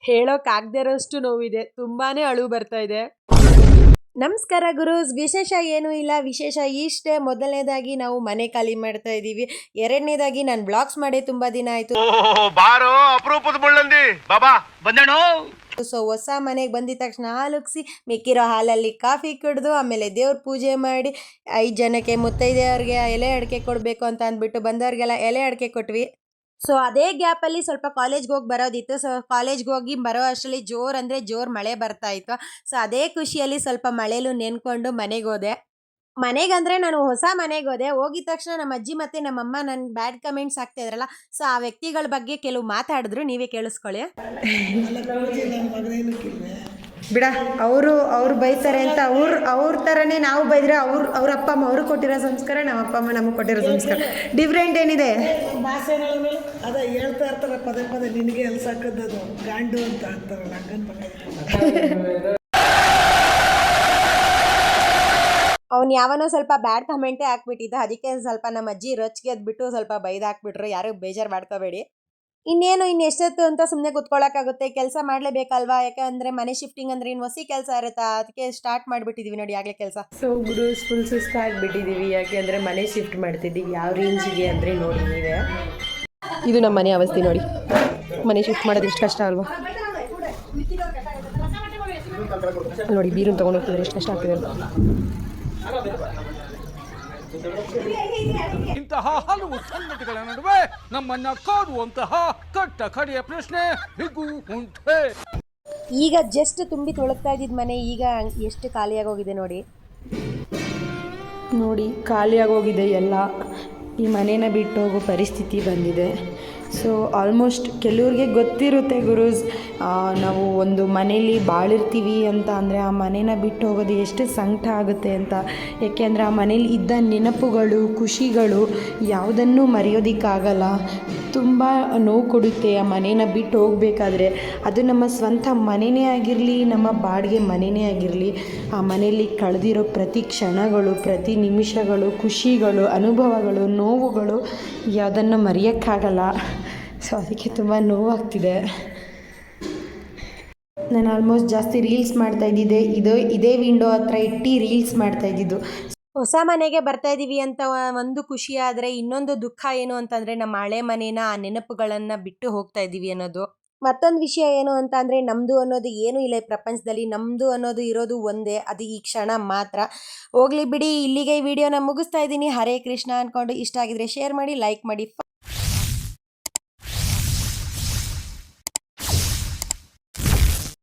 ಹೇಳೋಕ್ಕಾಗದೇ ಇರೋಷ್ಟು ನೋವಿದೆ. ತುಂಬಾನೇ ಅಳು ಬರ್ತಾ ಇದೆ. ನಮಸ್ಕಾರ ಗುರೂಸ್. ವಿಶೇಷ ಏನೂ ಇಲ್ಲ. ವಿಶೇಷ ಇಷ್ಟೇ. ಮೊದಲನೇದಾಗಿ ನಾವು ಮನೆ ಖಾಲಿ ಮಾಡ್ತಾ ಇದ್ದೀವಿ. ಎರಡನೇದಾಗಿ ನಾನು ಬ್ಲಾಗ್ಸ್ ಮಾಡಿ ತುಂಬಾ ದಿನ ಆಯ್ತು. ಬಾರೋ ಅಪರೂಪದ ಮುಳ್ಳಂದಿ ಬಾಬಾ ಬಂದಣೋ. ಸೊ ಹೊಸ ಮನೆಗೆ ಬಂದಿದ ತಕ್ಷಣ ಹಾಲುಕ್ಸಿ ಮಿಕ್ಕಿರೋ ಹಾಲಲ್ಲಿ ಕಾಫಿ ಕುಡಿದು ಆಮೇಲೆ ದೇವ್ರ ಪೂಜೆ ಮಾಡಿ 5 ಜನಕ್ಕೆ ಮುತ್ತೈದೆಯವ್ರಿಗೆ ಎಲೆ ಅಡಿಕೆ ಕೊಡಬೇಕು ಅಂತ ಅಂದ್ಬಿಟ್ಟು ಬಂದವ್ರಿಗೆಲ್ಲ ಎಲೆ ಅಡಿಕೆ ಕೊಟ್ವಿ. ಸೊ ಅದೇ ಗ್ಯಾಪಲ್ಲಿ ಸ್ವಲ್ಪ ಕಾಲೇಜ್ಗೆ ಹೋಗಿ ಬರೋದಿತ್ತು. ಸೊ ಕಾಲೇಜ್ಗೆ ಹೋಗಿ ಬರೋ ಅಷ್ಟರಲ್ಲಿ ಜೋರು ಮಳೆ ಬರ್ತಾ ಇತ್ತು. ಸೊ ಅದೇ ಖುಷಿಯಲ್ಲಿ ಸ್ವಲ್ಪ ಮಳೆಲೂ ನೆನ್ಕೊಂಡು ಮನೆಗೆ ಹೋದೆ. ಮನೆಗಂದ್ರೆ ನಾನು ಹೊಸ ಮನೆಗೆ ಹೋಗಿದ ತಕ್ಷಣ ನಮ್ಮ ಅಜ್ಜಿ ಮತ್ತೆ ನಮ್ಮಮ್ಮ ನನ್ನ ಬ್ಯಾಡ್ ಕಮೆಂಟ್ಸ್ ಆಗ್ತಾ ಇದ್ರಲ್ಲ. ಸೊ ಆ ವ್ಯಕ್ತಿಗಳ ಬಗ್ಗೆ ಕೆಲವು ಮಾತಾಡಿದ್ರು, ನೀವೇ ಕೇಳಿಸ್ಕೊಳ್ಳಿ. ಬಿಡ, ಅವ್ರು ಬೈತಾರೆ ಅಂತ ಅವ್ರ ಥರನೇ ನಾವು ಬೈದ್ರೆ ಅವ್ರ ಅಪ್ಪ ಅಮ್ಮ ಅವ್ರಿಗೆ ಕೊಟ್ಟಿರೋ ಸಂಸ್ಕಾರ, ನಮ್ಮ ಅಪ್ಪ ಅಮ್ಮ ನಮಗೆ ಕೊಟ್ಟಿರೋ ಸಂಸ್ಕಾರ ಡಿಫ್ರೆಂಟ್ ಏನಿದೆ? ಭಾಷೆಗಳ ಮೇಲೆ ಅದೇ ಹೇಳ್ತಾ ಇರ್ತಾರೆ ಪದೇ ಪದೇ, ನಿನಗೆ ಎಲ್ಲಿ ಸಾಕದ್ದು ಗಾಂಡು ಅಂತ ಅಂತಾರಲ್ಲ, ಹಂಗನ್ ಅವ್ನು ಯಾವನೋ ಸ್ವಲ್ಪ ಬ್ಯಾಡ್ ಕಮೆಂಟೇ ಹಾಕ್ಬಿಟ್ಟಿದ್ದ. ಅದಕ್ಕೆ ಸ್ವಲ್ಪ ನಮ್ಮ ಅಜ್ಜಿ ರೊಚ್ಚಿಗೆ ಎದ್ಬಿಟ್ಟು ಸ್ವಲ್ಪ ಬೈದು ಹಾಕ್ಬಿಟ್ರು. ಯಾರು ಬೇಜಾರು ಮಾಡ್ಕೋಬೇಡಿ. ಇನ್ನೇನು ಎಷ್ಟೊತ್ತು ಅಂತ ಸುಮ್ಮನೆ ಕುತ್ಕೊಳ್ಳೋಕ್ಕಾಗುತ್ತೆ, ಕೆಲಸ ಮಾಡಲೇಬೇಕಲ್ವಾ. ಯಾಕಂದರೆ ಮನೆ ಶಿಫ್ಟಿಂಗ್ ಅಂದರೆ ಇನ್ನು ಹೊಸ ಕೆಲಸ ಇರುತ್ತಾ, ಅದಕ್ಕೆ ಸ್ಟಾರ್ಟ್ ಮಾಡಿಬಿಟ್ಟಿದ್ದೀವಿ ನೋಡಿ ಆಗಲೇ ಕೆಲಸ. ಸೊ ಗುರೂಸ್ ಫುಲ್ ಸುಸ್ತಾಗಿಬಿಟ್ಟಿದ್ದೀವಿ. ಯಾಕೆಂದರೆ ಮನೆ ಶಿಫ್ಟ್ ಮಾಡ್ತಿದ್ದೀವಿ. ಯಾವ ರೇಂಜಿಗೆ ಅಂದರೆ ನೋಡಿ ನೀವೇ, ಇದು ನಮ್ಮ ಮನೆ ಅವಸ್ಥೆ ನೋಡಿ. ಮನೆ ಶಿಫ್ಟ್ ಮಾಡೋದು ಎಷ್ಟು ಕಷ್ಟ ಅಲ್ವಾ ನೋಡಿ. ಬೀರನ್ನು ತೊಗೊಂಡು ಹೋಗ್ತಿದ್ರೆ ಎಷ್ಟು ಕಷ್ಟ ಆಗ್ತಿದೆ ಅಂತ. ಇಂತಹ ಹಲವು ಸಂಗತಿಗಳ ನಡುವೆ ನಮ್ಮನ್ನ ಕಾಡುವಂತಹ ಕಟ್ಟ ಕಡೆಯ ಪ್ರಶ್ನೆ ಹೀಗೂ ಉಂಟೆ. ಈಗ ಜಸ್ಟ್ ತುಂಬಿ ತೊಳಗ್ತಾ ಇದ್ದಿದ್ದ ಮನೆ ಈಗ ಎಷ್ಟು ಖಾಲಿಯಾಗೋಗಿದೆ ನೋಡಿ. ಖಾಲಿಯಾಗೋಗಿದೆ ಎಲ್ಲ. ಈ ಮನೇನ ಬಿಟ್ಟು ಹೋಗೋ ಪರಿಸ್ಥಿತಿ ಬಂದಿದೆ. ಸೊ ಆಲ್ಮೋಸ್ಟ್ ಕೆಲವ್ರಿಗೆ ಗೊತ್ತಿರುತ್ತೆ ಗುರೂಸ್, ನಾವು ಒಂದು ಮನೇಲಿ ಬಾಳಿರ್ತೀವಿ ಅಂತ ಅಂದರೆ ಆ ಮನೇನ ಬಿಟ್ಟು ಹೋಗೋದು ಎಷ್ಟು ಸಂಕಟ ಆಗುತ್ತೆ ಅಂತ. ಏಕೆಂದರೆ ಆ ಮನೇಲಿ ಇದ್ದ ನೆನಪುಗಳು, ಖುಷಿಗಳು ಯಾವುದನ್ನೂ ಮರೆಯೋದಕ್ಕಾಗಲ್ಲ. ತುಂಬ ನೋವು ಕೊಡುತ್ತೆ ಆ ಮನೇನ ಬಿಟ್ಟು ಹೋಗಬೇಕಾದ್ರೆ. ಅದು ನಮ್ಮ ಸ್ವಂತ ಮನೆಯೇ ಆಗಿರಲಿ, ನಮ್ಮ ಬಾಡಿಗೆ ಮನೆಯೇ ಆಗಿರಲಿ, ಆ ಮನೆಯಲ್ಲಿ ಕಳೆದಿರೋ ಪ್ರತಿ ಕ್ಷಣಗಳು, ಪ್ರತಿ ನಿಮಿಷಗಳು, ಖುಷಿಗಳು, ಅನುಭವಗಳು, ನೋವುಗಳು ಯಾವುದನ್ನು ಮರೆಯೋಕ್ಕಾಗಲ್ಲ. ಸೊ ಅದಕ್ಕೆ ತುಂಬ ನೋವಾಗ್ತಿದೆ. ನಾನು ಆಲ್ಮೋಸ್ಟ್ ಜಾಸ್ತಿ ರೀಲ್ಸ್ ಮಾಡ್ತಾ ಇದ್ದಿದ್ದೆ ಇದೇ ವಿಂಡೋ ಹತ್ರ ಇಟ್ಟು ರೀಲ್ಸ್ ಮಾಡ್ತಾ ಇದ್ದಿದ್ದು. ಹೊಸ ಮನೆಗೆ ಬರ್ತಾ ಇದ್ದೀವಿ ಅಂತ ಒಂದು ಖುಷಿ ಆದರೆ, ಇನ್ನೊಂದು ದುಃಖ ಏನು ಅಂತಂದರೆ ನಮ್ಮ ಹಳೆ ಮನೇನ, ಆ ನೆನಪುಗಳನ್ನು ಬಿಟ್ಟು ಹೋಗ್ತಾ ಇದ್ದೀವಿ ಅನ್ನೋದು. ಮತ್ತೊಂದು ವಿಷಯ ಏನು ಅಂತ ಅಂದರೆ, ನಮ್ಮದು ಅನ್ನೋದು ಏನೂ ಇಲ್ಲ ಈ ಪ್ರಪಂಚದಲ್ಲಿ. ನಮ್ಮದು ಅನ್ನೋದು ಇರೋದು ಒಂದೇ, ಅದು ಈ ಕ್ಷಣ ಮಾತ್ರ. ಹೋಗ್ಲಿ ಬಿಡಿ, ಇಲ್ಲಿಗೆ ಈ ವಿಡಿಯೋನ ಮುಗಿಸ್ತಾ ಇದ್ದೀನಿ. ಹರೇ ಕೃಷ್ಣ ಅಂದ್ಕೊಂಡು ಇಷ್ಟ ಆಗಿದ್ರೆ ಶೇರ್ ಮಾಡಿ, ಲೈಕ್ ಮಾಡಿ.